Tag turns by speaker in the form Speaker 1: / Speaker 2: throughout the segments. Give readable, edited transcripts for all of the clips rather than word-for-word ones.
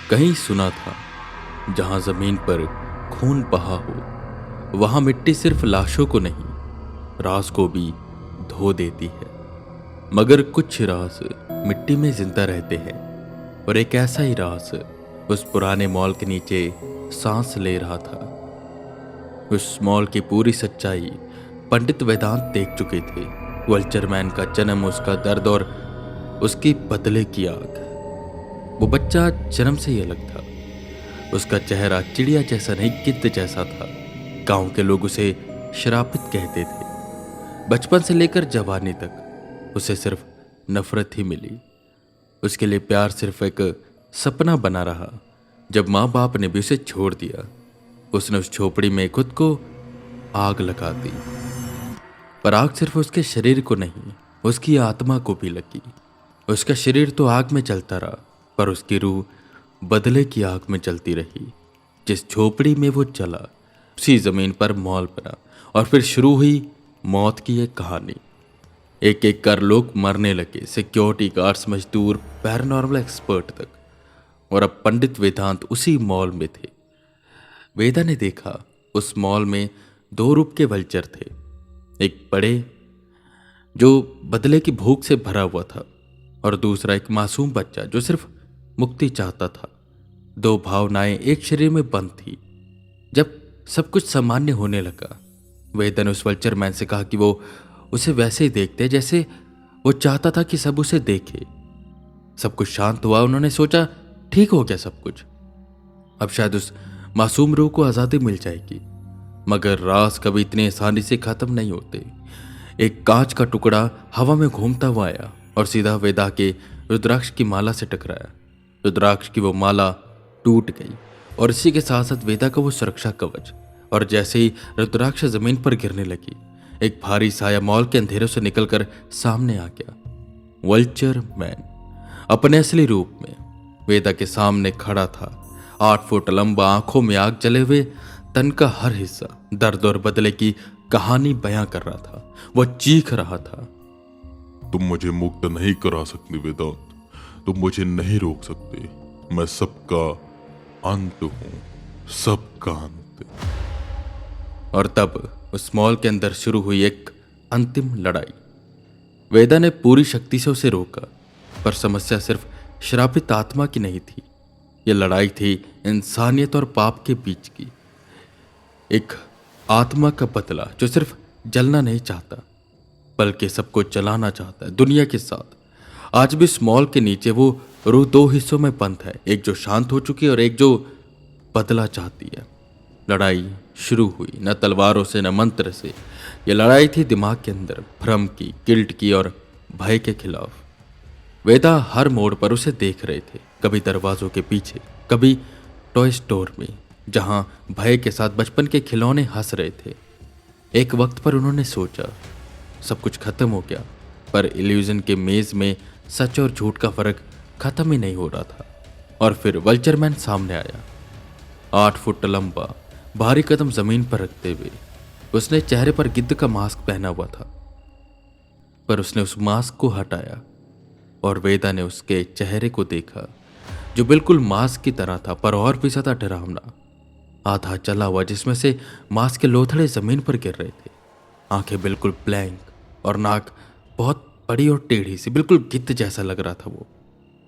Speaker 1: कहीं सुना था, जहां जमीन पर खून बहा हो वहां मिट्टी सिर्फ लाशों को नहीं, राज को भी धो देती है। मगर कुछ राज मिट्टी में जिंदा रहते हैं, और एक ऐसा ही राज उस पुराने मॉल के नीचे सांस ले रहा था। उस मॉल की पूरी सच्चाई पंडित वेदांत देख चुके थे। वल्चरमैन का जन्म, उसका दर्द और उसकी बदले की आग। वो बच्चा जन्म से ही अलग था। उसका चेहरा चिड़िया जैसा नहीं, गिद्ध जैसा था। गांव के लोग उसे श्रापित कहते थे। बचपन से लेकर जवानी तक उसे सिर्फ नफरत ही मिली। उसके लिए प्यार सिर्फ एक सपना बना रहा। जब माँ बाप ने भी उसे छोड़ दिया, उसने उस झोपड़ी में खुद को आग लगा दी। पर आग सिर्फ उसके शरीर को नहीं, उसकी आत्मा को भी लगी। उसका शरीर तो आग में जलता रहा, पर उसकी रूह बदले की आग में जलती रही। जिस झोपड़ी में वो जला, उसी जमीन पर मॉल बना, और फिर शुरू हुई मौत की एक कहानी। एक एक कर लोग मरने लगे, सिक्योरिटी गार्ड्स, मजदूर, पैरानॉर्मल एक्सपर्ट तक। और अब पंडित वेदांत उसी मॉल में थे। वेदा ने देखा, उस मॉल में दो रूप के वल्चर थे। एक बड़े जो बदले की भूख से भरा हुआ था, और दूसरा एक मासूम बच्चा जो सिर्फ मुक्ति चाहता था। दो भावनाएं एक शरीर में बंद थी। जब सब कुछ सामान्य होने लगा, वेदा ने उस वल्चर मैन से कहा कि वो उसे वैसे ही देखते जैसे वो चाहता था कि सब उसे देखे। सब कुछ शांत हुआ। उन्होंने सोचा, ठीक हो गया सब कुछ, अब शायद उस मासूम रूह को आजादी मिल जाएगी। मगर राज कभी इतनी आसानी से खत्म नहीं होते। एक कांच का टुकड़ा हवा में घूमता हुआ आया और सीधा वेदा के रुद्राक्ष की माला से टकराया। रुद्राक्ष की वो माला टूट गई, और इसी के साथ साथ वेदा का वो सुरक्षा कवच। और जैसे ही रुद्राक्ष जमीन पर गिरने लगी, एक भारी साया मॉल के अंधेरों से निकलकर सामने आ गया। वल्चर मैन अपने असली रूप में वेदा के सामने खड़ा था। 8 फुट लंबा, आंखों में आग जले हुए, तन का हर हिस्सा दर्द और बदले की कहानी बयां कर रहा था। वो चीख रहा था,
Speaker 2: तुम मुझे मुक्त नहीं करा सकते वेदांत, तुम मुझे नहीं रोक सकते। मैं सबका अंत हूं, सबका अंत।
Speaker 1: और तब उस मॉल के अंदर शुरू हुई एक अंतिम लड़ाई। वेदा ने पूरी शक्ति से उसे रोका, पर समस्या सिर्फ श्रापित आत्मा की नहीं थी। यह लड़ाई थी इंसानियत और पाप के बीच की। एक आत्मा का बदला जो सिर्फ जलना नहीं चाहता, बल्कि सबको जलाना चाहता है दुनिया के साथ। आज भी इस मॉल के नीचे वो रूह दो हिस्सों में बंद है, एक जो शांत हो चुकी है और एक जो बदला चाहती है। लड़ाई शुरू हुई न तलवारों से न मंत्र से। यह लड़ाई थी दिमाग के अंदर, भ्रम की, गिल्ट की और भय के खिलाफ। वेदा हर मोड़ पर उसे देख रहे थे, कभी दरवाजों के पीछे, कभी टॉय स्टोर में जहां भय के साथ बचपन के खिलौने हंस रहे थे। एक वक्त पर उन्होंने सोचा सब कुछ खत्म हो गया, पर इल्यूजन के मेज में सच और झूठ का फर्क खत्म ही नहीं हो रहा था। और फिर वल्चरमैन सामने आया। 8 फुट लंबा, भारी कदम जमीन पर रखते हुए। उसने चेहरे पर गिद्ध का मास्क पहना हुआ था, पर उसने उस मास्क को हटाया और वेदा ने उसके चेहरे को देखा, जो बिल्कुल मास्क की तरह था, पर और भी ज्यादा डरावना। आधा जला हुआ, जिसमें से मास्क के लोथड़े जमीन पर गिर रहे थे। आंखें बिल्कुल ब्लैंक और नाक बहुत बड़ी और टेढ़ी सी, बिल्कुल गिद्ध जैसा लग रहा था वो।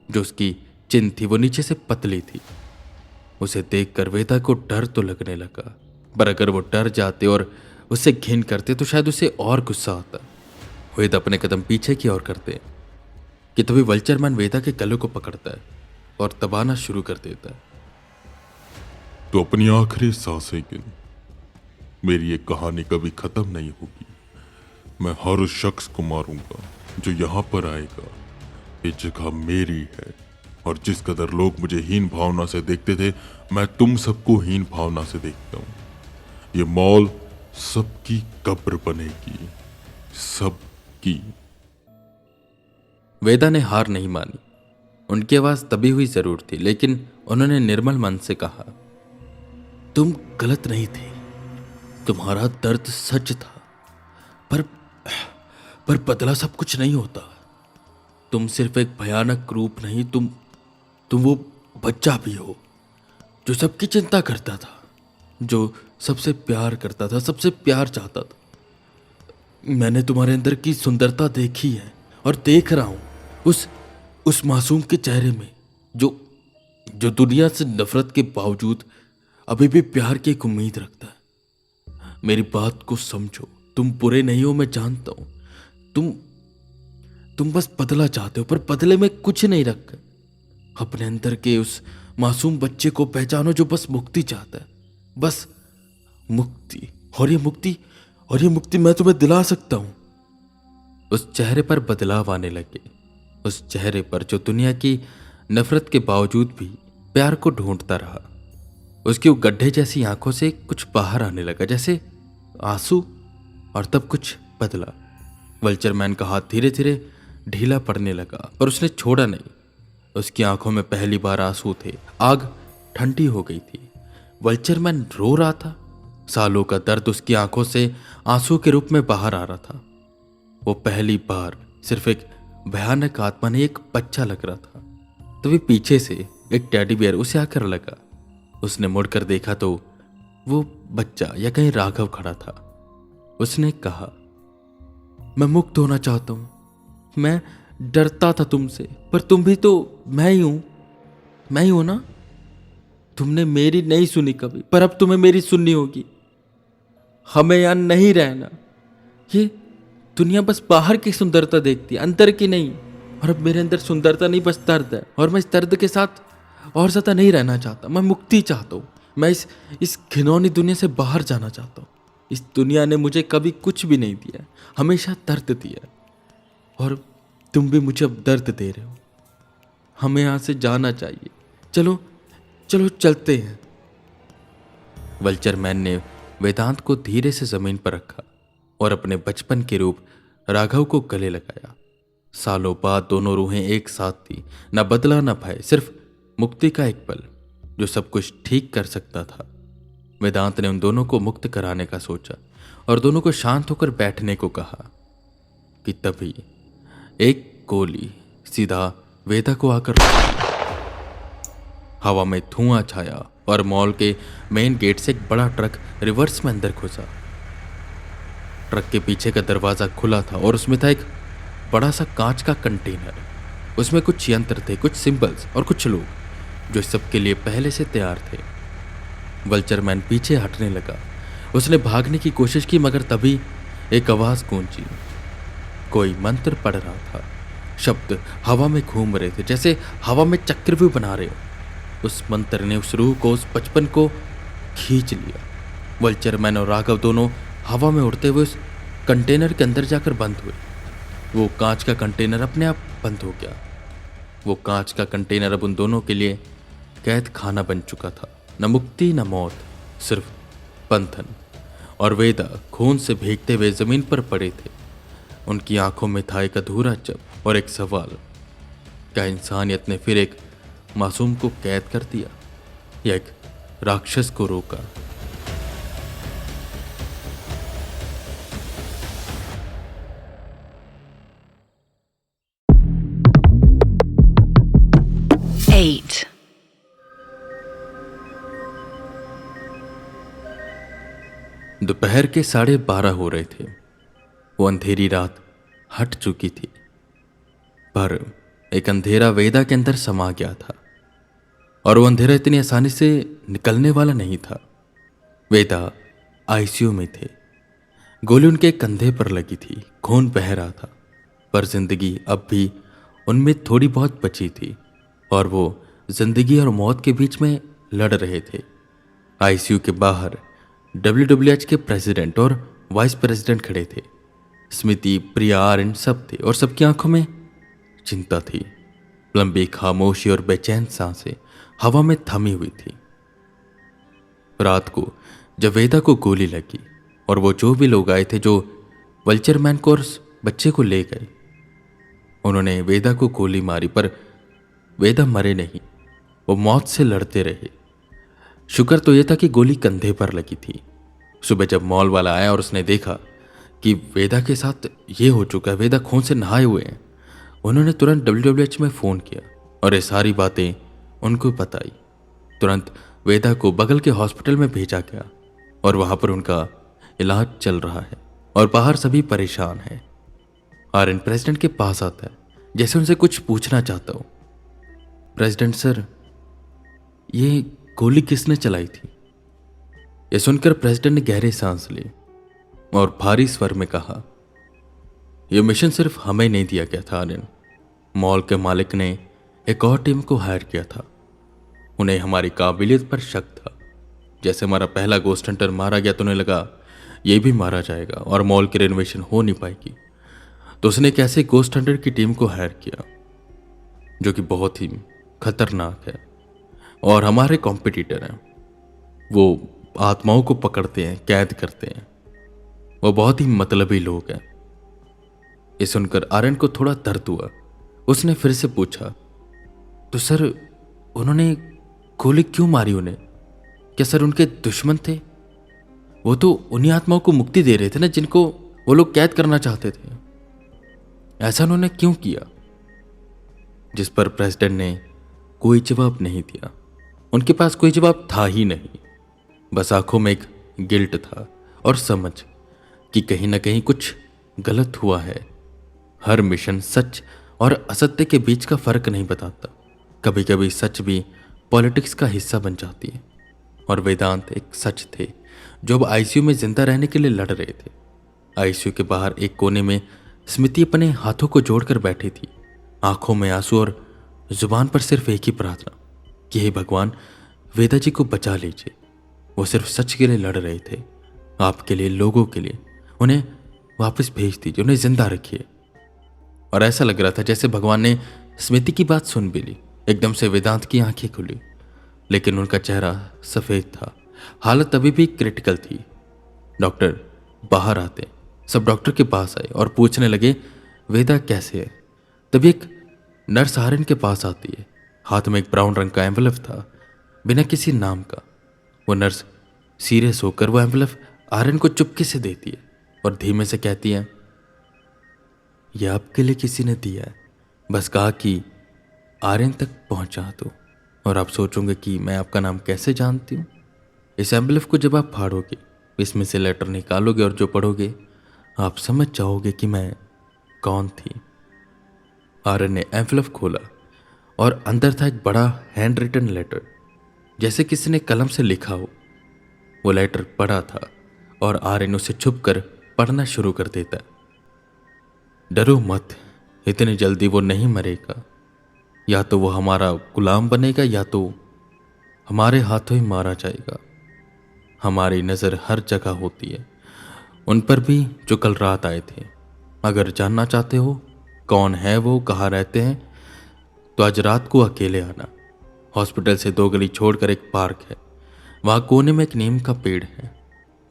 Speaker 1: जो उसकी चिन थी वो नीचे से पतली थी। उसे देखकर वेदा को डर तो लगने लगा, पर अगर वो डर जाते और उससे घिन करते तो शायद उसे और गुस्सा आता। वेदा अपने कदम पीछे की ओर करते कि तभी वल्चरमैन वेदा के गले को पकड़ता है और दबाना शुरू कर देता है।
Speaker 2: तो अपनी आखिरी सांसें गिन। मेरी ये कहानी कभी खत्म नहीं होगी। मैं हर उस शख्स को मारूंगा जो यहाँ पर आएगा। ये जगह मेरी है, और जिस कदर लोग मुझे हीन भावना से देखते थे, मैं तुम सबको हीन भावना से देखता हूँ। ये मॉल सबकी कब्र बनेगी, सबकी।
Speaker 1: वेदा ने हार नहीं मानी। उनकी आवाज दबी हुई जरूर थी, लेकिन उन्होंने निर्मल मन से कहा, तुम गलत नहीं थे, तुम्हारा दर्द सच था, पर बदला सब कुछ नहीं होता। तुम सिर्फ एक भयानक रूप नहीं, तुम वो बच्चा भी हो जो सबकी चिंता करता था, जो सबसे प्यार करता था, सबसे प्यार चाहता था। मैंने तुम्हारे अंदर की सुंदरता देखी है और देख रहा हूँ उस मासूम के चेहरे में जो जो दुनिया से नफरत के बावजूद अभी भी प्यार की एक उम्मीद रखता है। मेरी बात को समझो, तुम बुरे नहीं हो, मैं जानता हूँ। तुम बस बदला चाहते हो, पर बदले में कुछ नहीं रखा। अपने अंदर के उस मासूम बच्चे को पहचानो जो बस मुक्ति चाहता है, बस मुक्ति। और ये मुक्ति मैं तुम्हें दिला सकता हूं। उस चेहरे पर बदलाव आने लगे, उस चेहरे पर जो दुनिया की नफरत के बावजूद भी प्यार को ढूंढता रहा। उसकी वो गड्ढे जैसी आंखों से कुछ बाहर आने लगा, जैसे आंसू, और तब कुछ बदला। वल्चरमैन का हाथ धीरे धीरे ढीला पड़ने लगा, पर उसने छोड़ा नहीं। उसकी आंखों में पहली बार आंसू थे। आग ठंडी हो गई थी। वल्चरमैन रो रहा था। सालों का दर्द उसकी आंखों से आंसू के रूप में बाहर आ रहा था। वो पहली बार सिर्फ एक भयानक आत्मा नहीं, एक बच्चा लग रहा था। तभी पीछे से एक टेडी बियर उसे आकर लगा। उसने मुड़कर देखा तो वो बच्चा या कहीं राघव खड़ा था। उसने कहा, मैं मुक्त होना चाहता हूं। मैं डरता था तुमसे, पर तुम भी तो मैं ही हूं ना। तुमने मेरी नहीं सुनी कभी, पर अब तुम्हें मेरी सुननी होगी। हमें यहां नहीं रहना। ये दुनिया बस बाहर की सुंदरता देखती है, अंदर की नहीं। और अब मेरे अंदर सुंदरता नहीं, बस दर्द है, और मैं इस दर्द के साथ और ज्यादा नहीं रहना चाहता। मैं मुक्ति चाहता हूँ। मैं इस घिनौनी दुनिया से बाहर जाना चाहता हूँ। इस दुनिया ने मुझे कभी कुछ भी नहीं दिया, हमेशा दर्द दिया, और तुम भी मुझे अब दर्द दे रहे हो। हमें यहाँ से जाना चाहिए। चलो चलो चलते हैं। वल्चरमैन ने वेदांत को धीरे से जमीन पर रखा और अपने बचपन के रूप राघव को गले लगाया। सालों बाद दोनों रूहें एक साथ थी, न बदला न भय, सिर्फ मुक्ति का एक पल जो सब कुछ ठीक कर सकता था। वेदांत ने उन दोनों को मुक्त कराने का सोचा और दोनों को शांत होकर बैठने को कहा कि तभी एक गोली सीधा वेदा को आकर लगी। हवा में धुआं छाया और मॉल के मेन गेट से एक बड़ा ट्रक रिवर्स में अंदर घुसा। ट्रक के पीछे का दरवाजा खुला था और उसमें था एक बड़ा सा कांच का कंटेनर। उसमें कुछ यंत्र थे, कुछ सिंबल्स और कुछ लोग जो सबके लिए पहले से तैयार थे। वल्चरमैन पीछे हटने लगा। उसने भागने की कोशिश की, मगर तभी एक आवाज गूंजी। कोई मंत्र पढ़ रहा था। शब्द हवा में घूम रहे थे, जैसे हवा में चक्रव्यूह बना रहे हो। उस मंत्र ने उस रूह को, उस बचपन को खींच लिया। वल्चरमैन और राघव दोनों हवा में उड़ते हुए उस कंटेनर के अंदर जाकर बंद हुए। वो कांच का कंटेनर अपने आप बंद हो गया। वो कांच का कंटेनर अब उन दोनों के लिए कैद खाना बन चुका था। न मुक्ति न मौत, सिर्फ बंधन। और वेदा खून से भीगते हुए जमीन पर पड़े थे। उनकी आंखों में था एक अधूरा जब और एक सवाल, क्या इंसानियत ने फिर एक मासूम को कैद कर दिया या एक राक्षस को रोका?
Speaker 3: Eight.
Speaker 1: दोपहर के 12:30 हो रहे थे। वो अंधेरी रात हट चुकी थी, पर एक अंधेरा वेदा के अंदर समा गया था और वो अंधेरा इतनी आसानी से निकलने वाला नहीं था। वेदा आईसीयू में थे। गोली उनके कंधे पर लगी थी, खून बह रहा था, पर जिंदगी अब भी उनमें थोड़ी बहुत बची थी और वो जिंदगी और मौत के बीच में लड़ रहे थे। आईसीयू के बाहर WWH के प्रेसिडेंट और वाइस प्रेसिडेंट खड़े थे। स्मिति, प्रिया, आर्यन सब थे और सबकी आंखों में चिंता थी। लंबी खामोशी और बेचैन सांसें हवा में थमी हुई थी। रात को जब वेदा को गोली लगी और वो जो भी लोग आए थे जो वल्चरमैन को और उस बच्चे को ले गए, उन्होंने वेदा को गोली मारी, पर वेदा मरे नहीं, वो मौत से लड़ते रहे। शुक्र तो यह था कि गोली कंधे पर लगी थी। सुबह जब मॉल वाला आया और उसने देखा कि वेदा के साथ ये हो चुका है, वेदा खून से नहाए हुए हैं, उन्होंने तुरंत WWH में फ़ोन किया और ये सारी बातें उनको बताई। तुरंत वेदा को बगल के हॉस्पिटल में भेजा गया और वहां पर उनका इलाज चल रहा है और बाहर सभी परेशान हैं। आर्यन प्रेसिडेंट के पास आता है, जैसे उनसे कुछ पूछना चाहता हूं। प्रेसिडेंट सर, ये गोली किसने चलाई थी? यह सुनकर प्रेसिडेंट ने गहरी सांस ली और भारी स्वर में कहा, यह मिशन सिर्फ हमें नहीं दिया गया था आर्यन। मॉल के मालिक ने एक और टीम को हायर किया था। उन्हें हमारी काबिलियत पर शक था। जैसे हमारा पहला गोस्ट हंटर मारा गया तो उन्हें लगा यह भी मारा जाएगा और मॉल की रेनोवेशन हो नहीं पाएगी, तो उसने एक ऐसे गोस्ट हंटर की टीम को हायर किया जो कि बहुत ही खतरनाक है और हमारे कॉम्पिटिटर हैं। वो आत्माओं को पकड़ते हैं, कैद करते हैं। वो बहुत ही मतलबी लोग हैं। ये सुनकर आर्यन को थोड़ा दर्द हुआ। उसने फिर से पूछा, तो सर उन्होंने गोली क्यों मारी उन्हें? क्या सर उनके दुश्मन थे? वो तो उन्हीं आत्माओं को मुक्ति दे रहे थे ना जिनको वो लोग कैद करना चाहते थे। ऐसा उन्होंने क्यों किया? जिस पर प्रेसिडेंट ने कोई जवाब नहीं दिया। उनके पास कोई जवाब था ही नहीं। बस आंखों में एक गिल्ट था और समझ कि कहीं ना कहीं कुछ गलत हुआ है। हर मिशन सच और असत्य के बीच का फर्क नहीं बताता। कभी कभी सच भी पॉलिटिक्स का हिस्सा बन जाती है। और वेदांत एक सच थे जो अब आईसीयू में जिंदा रहने के लिए लड़ रहे थे। आईसीयू के बाहर एक कोने में स्मृति अपने हाथों को जोड़कर बैठी थी, आंखों में आंसू और जुबान पर सिर्फ एक ही प्रार्थना कि हे भगवान, वेदा जी को बचा लीजिए। वो सिर्फ सच के लिए लड़ रहे थे, आपके लिए, लोगों के लिए। उन्हें वापस भेज दीजिए, उन्हें जिंदा रखिए। और ऐसा लग रहा था जैसे भगवान ने स्मृति की बात सुन भी ली। एकदम से वेदांत की आंखें खुली, लेकिन उनका चेहरा सफेद था। हालत अभी भी क्रिटिकल थी। डॉक्टर बाहर आते, सब डॉक्टर के पास आए और पूछने लगे वेदा कैसे है। तभी एक नर्स आर्यन के पास आती है। हाथ में एक ब्राउन रंग का एनवेलप था, बिना किसी नाम का। वो नर्स सीरियस होकर वो एनवेलप आर्यन को चुपके से देती है और धीमे से कहती है, यह आपके लिए किसी ने दिया है। बस कहा कि आर्यन तक पहुंचा दो। और आप सोचोगे कि मैं आपका नाम कैसे जानती हूँ? इस एनवेलप को जब आप फाड़ोगे, इसमें से लेटर निकालोगे और जो पढ़ोगे, आप समझ जाओगे कि मैं कौन थी। आर्यन ने एनवेलप खोला और अंदर था एक बड़ा हैंड रिटन लेटर, जैसे किसी ने कलम से लिखा हो। वो लेटर पढ़ा था और आर्यन उसे छुप कर पढ़ना शुरू कर देता। डरो मत, इतनी जल्दी वो नहीं मरेगा। या तो वो हमारा गुलाम बनेगा या तो हमारे हाथों ही मारा जाएगा। हमारी नज़र हर जगह होती है, उन पर भी जो कल रात आए थे। अगर जानना चाहते हो कौन है वो, कहाँ रहते हैं, तो आज रात को अकेले आना। हॉस्पिटल से 2 गली छोड़कर एक पार्क है, वहाँ कोने में एक नीम का पेड़ है।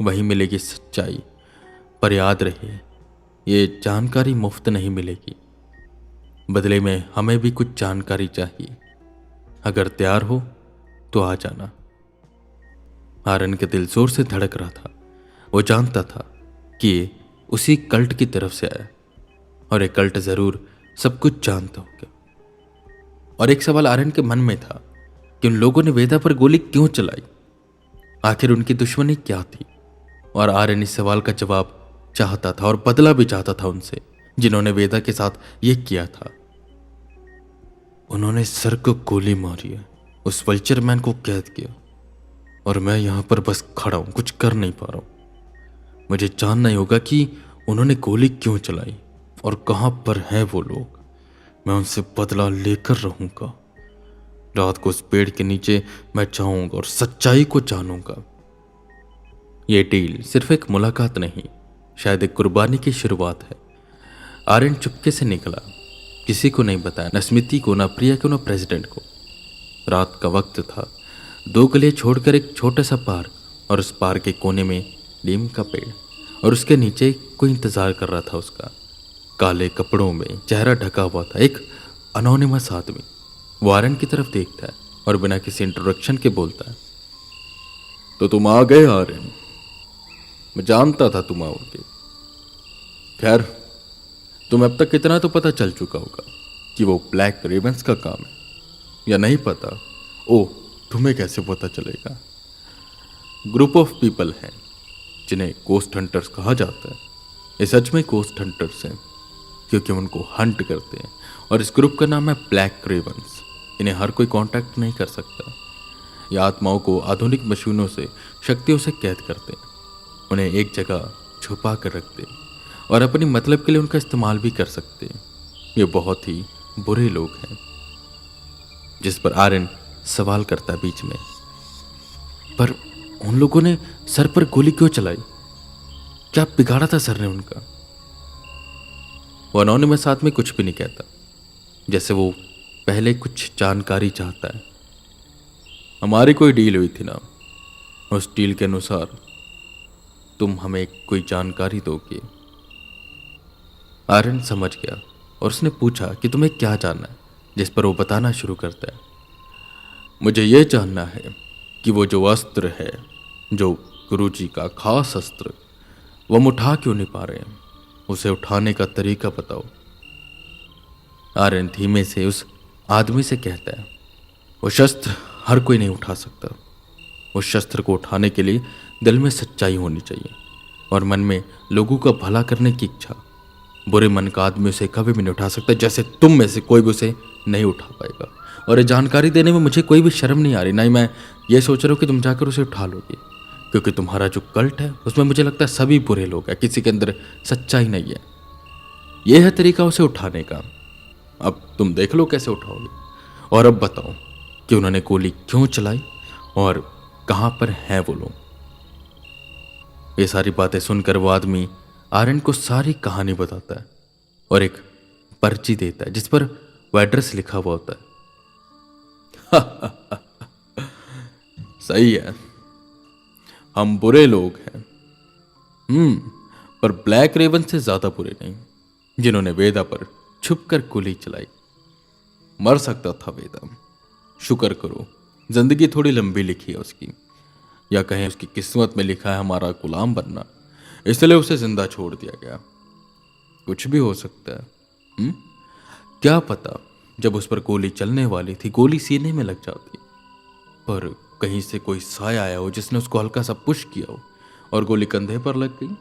Speaker 1: वहीं मिलेगी सच्चाई। पर याद रहे, ये जानकारी मुफ्त नहीं मिलेगी। बदले में हमें भी कुछ जानकारी चाहिए। अगर तैयार हो तो आ जाना। आर्यन के दिल जोर से धड़क रहा था। वो जानता था कि ये उसी कल्ट की तरफ से आया और एक कल्ट जरूर सब कुछ जानता होगा। और एक सवाल आर्यन के मन में था कि उन लोगों ने वेदा पर गोली क्यों चलाई? आखिर उनकी दुश्मनी क्या थी? और आर्यन इस सवाल का जवाब चाहता था और बदला भी चाहता था उनसे, जिन्होंने वेदा के साथ यह किया था। उन्होंने सर को गोली मारी है, उस वल्चर मैन को कैद किया, और मैं यहां पर बस खड़ा हूं, कुछ कर नहीं पा रहा हूं। मुझे जानना ही होगा कि उन्होंने गोली क्यों चलाई और कहां पर हैं वो लोग। मैं उनसे बदला लेकर रहूंगा। रात को उस पेड़ के नीचे मैं जाऊंगा और सच्चाई को जानूंगा। ये डील सिर्फ एक मुलाकात नहीं, शायद एक कुर्बानी की शुरुआत है। आर्यन चुपके से निकला, किसी को नहीं बताया, न स्मृति को, न प्रिया को, न प्रेसिडेंट को। रात का वक्त था। 2 गलियां छोड़कर एक छोटा सा पार्क, और उस पार्क के कोने में नीम का पेड़, और उसके नीचे कोई इंतजार कर रहा था उसका। काले कपड़ों में चेहरा ढका हुआ था एक अनोनिमस आदमी। वो आर्यन की तरफ देखता है और बिना किसी इंट्रोडक्शन के बोलता है, तो तुम आ गए आर्यन। मैं जानता था तुम आओगे। खैर, तुम्हें अब तक इतना तो पता चल चुका होगा कि वो ब्लैक रेवेंस का काम है, या नहीं पता ओह, तुम्हें कैसे पता चलेगा? ग्रुप ऑफ पीपल हैं जिन्हें गोस्ट हंटर्स कहा जाता है। ये सच में गोस्ट हंटर्स हैं क्योंकि उनको हंट करते हैं, और इस ग्रुप का नाम है ब्लैक रेवंस। इन्हें हर कोई कांटेक्ट नहीं कर सकता। ये आत्माओं को आधुनिक मशीनों से, शक्तियों से कैद करते हैं, उन्हें एक जगह छुपा कर रखते हैं और अपनी मतलब के लिए उनका इस्तेमाल भी कर सकते हैं। ये बहुत ही बुरे लोग हैं। जिस पर आर्यन सवाल करता है बीच में, पर उन लोगों ने सर पर गोली क्यों चलाई? क्या बिगाड़ा था सर ने उनका? वो अनोनिमस आदमी कुछ भी नहीं कहता, जैसे वो पहले कुछ जानकारी चाहता है। हमारी कोई डील हुई थी ना, उस डील के अनुसार तुम हमें कोई जानकारी दोगे। आर्यन समझ गया और उसने पूछा कि तुम्हें क्या जानना है, जिस पर वो बताना शुरू करता है। मुझे यह जानना है कि वो जो अस्त्र है, जो गुरुजी का खास अस्त्र, वो हम उठा क्यों नहीं पा रहे हैं? उसे उठाने का तरीका बताओ। आर्यन धीमे से उस आदमी से कहता है, वो शस्त्र हर कोई नहीं उठा सकता। उस शस्त्र को उठाने के लिए दिल में सच्चाई होनी चाहिए और मन में लोगों का भला करने की इच्छा। बुरे मन का आदमी उसे कभी भी नहीं उठा सकता, जैसे तुम में से कोई भी उसे नहीं उठा पाएगा। और ये जानकारी देने में मुझे कोई भी शर्म नहीं आ रही, ना ही मैं ये सोच रहा हूँ कि तुम जाकर उसे उठा लोगे, क्योंकि तुम्हारा जो कल्ट है उसमें मुझे लगता है सभी बुरे लोग हैं, किसी के अंदर सच्चाई नहीं है। यह है तरीका उसे उठाने का। अब तुम देख लो कैसे उठाओगे। और अब बताओ कि उन्होंने गोली क्यों चलाई और कहाँ पर हैं वो लोग। ये सारी बातें सुनकर वो आदमी आर्यन को सारी कहानी बताता है और एक पर्ची देता है जिस पर वो एड्रेस लिखा हुआ होता है। सही है, हम बुरे लोग हैं, पर ब्लैक रेवन से ज्यादा बुरे नहीं, जिन्होंने वेदा पर छुपकर गोली चलाई। मर सकता था वेदा, शुक्र करो जिंदगी थोड़ी लंबी लिखी है उसकी, या कहें उसकी किस्मत में लिखा है हमारा गुलाम बनना, इसलिए उसे जिंदा छोड़ दिया गया। कुछ भी हो सकता है, क्या पता जब उस पर गोली चलने वाली थी गोली सीने में लग जाती, पर कहीं से कोई साया आया हो जिसने उसको हल्का सा पुश किया हो और गोली कंधे पर लग गई।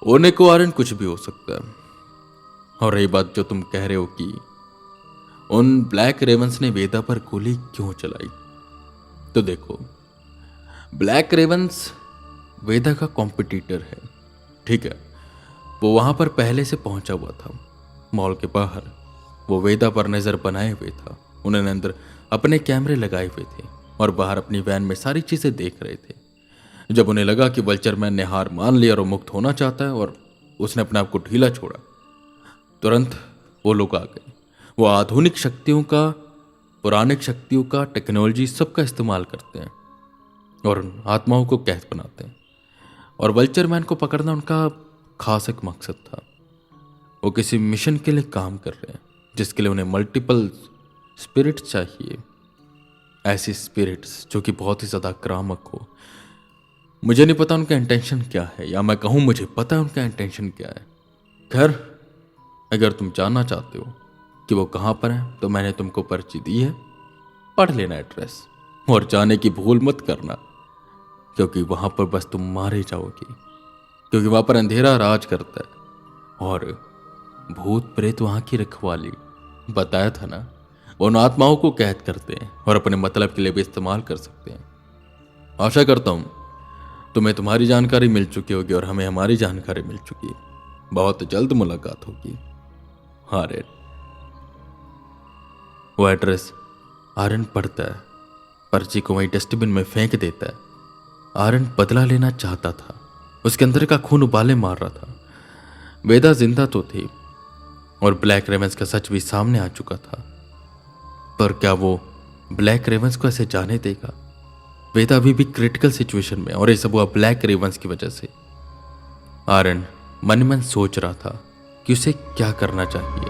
Speaker 1: होने को आर्यन कुछ भी हो सकता है। और रही बात जो तुम कह रहे हो कि उन ब्लैक रेवंस ने वेदा पर गोली क्यों चलाई, तो देखो, ब्लैक रेवंस वेदा का कॉम्पिटिटर है, ठीक है। वो वहां पर पहले से पहुंचा हुआ था, मॉल के बाहर। वो वेदा पर नजर बनाए हुए था। उन्होंने अंदर अपने कैमरे लगाए हुए थे और बाहर अपनी वैन में सारी चीजें देख रहे थे। जब उन्हें लगा कि वल्चर मैन ने हार मान लिया और वो मुक्त होना चाहता है और उसने अपने आप को ढीला छोड़ा, तुरंत वो लोग आ गए। वो आधुनिक शक्तियों का, पौराणिक शक्तियों का, टेक्नोलॉजी सबका इस्तेमाल करते हैं और उन आत्माओं को कैद बनाते हैं। और वल्चर मैन को पकड़ना उनका खास एक मकसद था। वो किसी मिशन के लिए काम कर रहे हैं जिसके लिए उन्हें मल्टीपल स्पिरिट्स चाहिए, ऐसी स्पिरिट्स जो कि बहुत ही ज़्यादा आक्रामक हो। मुझे नहीं पता उनका इंटेंशन क्या है, या मैं कहूँ मुझे पता है उनका इंटेंशन क्या है। खैर, अगर तुम जानना चाहते हो कि वो कहाँ पर है तो मैंने तुमको पर्ची दी है, पढ़ लेना एड्रेस और जाने की भूल मत करना, क्योंकि वहाँ पर बस तुम मारे जाओगे, क्योंकि वहाँ पर अंधेरा राज करता है और भूत प्रेत वहाँ की रखवाली, बताया था ना, वो उन आत्माओं को कैद करते हैं और अपने मतलब के लिए भी इस्तेमाल कर सकते हैं। आशा करता हूँ तुम्हें तुम्हारी जानकारी मिल चुकी होगी और हमें हमारी जानकारी मिल चुकी है। बहुत जल्द मुलाकात होगी। आर्यन। वो एड्रेस आर्यन पढ़ता है, पर्ची को वहीं डस्टबिन में फेंक देता है। आर्यन बदला लेना चाहता था, उसके अंदर का खून उबाले मार रहा था। वेदा जिंदा तो थी और ब्लैक रेवंस का सच भी सामने आ चुका था, पर क्या वो ब्लैक रेवंस को ऐसे जाने देगा? वेदा अभी भी क्रिटिकल सिचुएशन में, और ये सब हुआ ब्लैक रेवंस की वजह से। आर्यन मन मन सोच रहा था कि उसे क्या करना चाहिए।